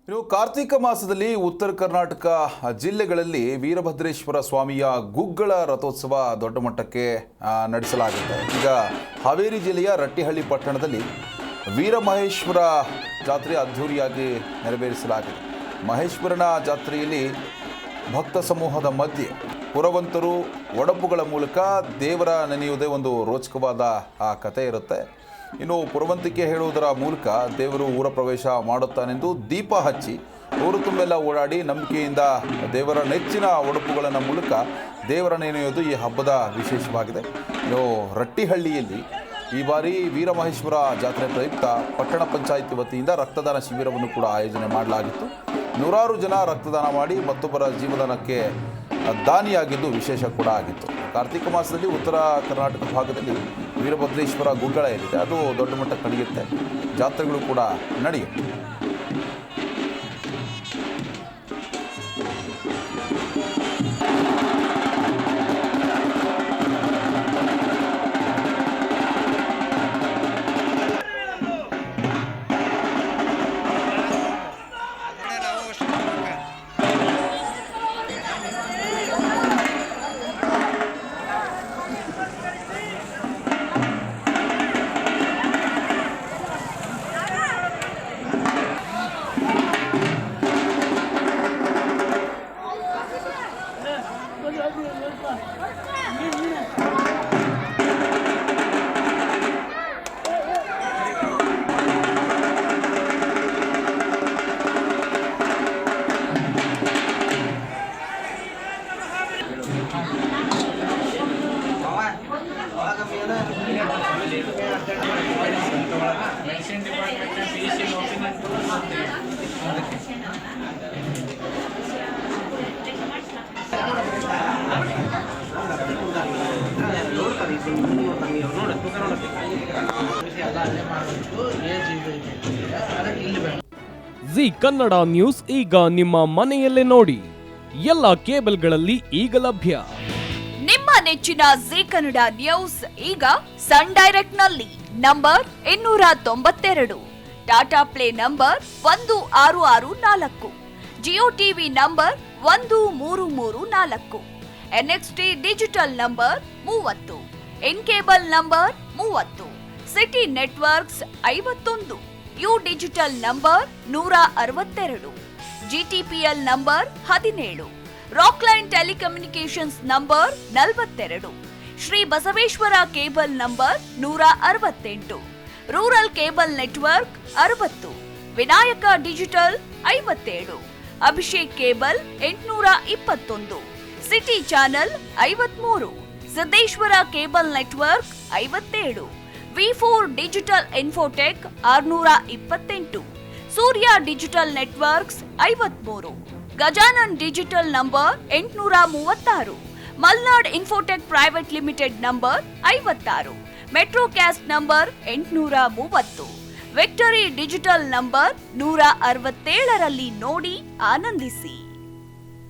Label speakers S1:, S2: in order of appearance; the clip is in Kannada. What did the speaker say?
S1: ಇನ್ನು ಕಾರ್ತಿಕ ಮಾಸದಲ್ಲಿ ಉತ್ತರ ಕರ್ನಾಟಕ ಜಿಲ್ಲೆಗಳಲ್ಲಿ ವೀರಭದ್ರೇಶ್ವರ ಸ್ವಾಮಿಯ ಗುಗ್ಗಳ ರಥೋತ್ಸವ ದೊಡ್ಡ ಮಟ್ಟಕ್ಕೆ ನಡೆಸಲಾಗುತ್ತೆ. ಈಗ ಹಾವೇರಿ ಜಿಲ್ಲೆಯ ರಟ್ಟಿಹಳ್ಳಿ ಪಟ್ಟಣದಲ್ಲಿ ವೀರಮಹೇಶ್ವರ ಜಾತ್ರೆ ಅದ್ಧೂರಿಯಾಗಿ ನೆರವೇರಿಸಲಾಗಿದೆ. ಮಹೇಶ್ವರನ ಜಾತ್ರೆಯಲ್ಲಿ ಭಕ್ತ ಸಮೂಹದ ಮಧ್ಯೆ ಪುರವಂತರು ಒಡಪುಗಳ ಮೂಲಕ ದೇವರ ನೆನೆಯುವುದೇ ಒಂದು ರೋಚಕವಾದ ಕಥೆ ಇರುತ್ತೆ. ಇನ್ನು ಪುರವಂತಿಕೆ ಹೇಳುವುದರ ಮೂಲಕ ದೇವರು ಊರ ಪ್ರವೇಶ ಮಾಡುತ್ತಾನೆಂದು ದೀಪ ಹಚ್ಚಿ ಊರು ತುಂಬೆಲ್ಲ ಓಡಾಡಿ ನಂಬಿಕೆಯಿಂದ ದೇವರ ನೆಚ್ಚಿನ ಒಡಪುಗಳ ಮೂಲಕ ದೇವರ ನೆನೆಯುವುದು ಈ ಹಬ್ಬದ ವಿಶೇಷವಾಗಿದೆ. ಇನ್ನು ರಟ್ಟಿಹಳ್ಳಿಯಲ್ಲಿ ಈ ಬಾರಿ ವೀರಮಹೇಶ್ವರ ಜಾತ್ರೆ ಪ್ರಯುಕ್ತ ಪಟ್ಟಣ ಪಂಚಾಯಿತಿ ವತಿಯಿಂದ ರಕ್ತದಾನ ಶಿಬಿರವನ್ನು ಕೂಡ ಆಯೋಜನೆ ಮಾಡಲಾಗಿತ್ತು. ನೂರಾರು ಜನ ರಕ್ತದಾನ ಮಾಡಿ ಮತ್ತೊಬ್ಬರ ಜೀವದಾನಕ್ಕೆ ದಾನಿಯಾಗಿದ್ದು ವಿಶೇಷ ಕೂಡ ಆಗಿತ್ತು. ಕಾರ್ತಿಕ ಮಾಸದಲ್ಲಿ ಉತ್ತರ ಕರ್ನಾಟಕ ಭಾಗದಲ್ಲಿ ವೀರಭದ್ರೇಶ್ವರ ಗುಗ್ಗಳ ಏನಿದೆ ಅದು ದೊಡ್ಡ ಮಟ್ಟಕ್ಕೆ ನಡೆಯುತ್ತೆ. ಜಾತ್ರೆಗಳು ಕೂಡ ನಡೆಯುತ್ತೆ.
S2: ಜಿ ಕನ್ನಡ ನ್ಯೂಸ್ ಈಗ ನಿಮ್ಮ ಮನೆಯಲ್ಲೇ ನೋಡಿ. ಎಲ್ಲ ಕೇಬಲ್ಗಳಲ್ಲಿ ಈಗ ಲಭ್ಯ.
S3: ನಿಮ್ಮ ನೆಚ್ಚಿನ ಜಿ ಕನ್ನಡ ನ್ಯೂಸ್ ಈಗ ಸನ್ ಡೈರೆಕ್ಟ್ ನಲ್ಲಿ number 292, Tata play number 1664, Jio TV number 1334, NXT digital number 30, in cable number 30, city networks 51, U digital number 162, GTPL number 17, Rockline telecommunications number 42, Shri Basaveshwara cable number 168, rural cable network 60, Vinayaka digital 57, Abhishek cable 821, city channel 53, Siddeshwara cable network 57, V4 digital Infotech 628, Surya digital networks 53, Gajanan digital number 836, Malnad infotech private limited number 56, Metrocast number 830, Victory digital number 167ರಲ್ಲಿ ನೋಡಿ ಆನಂದಿಸಿ.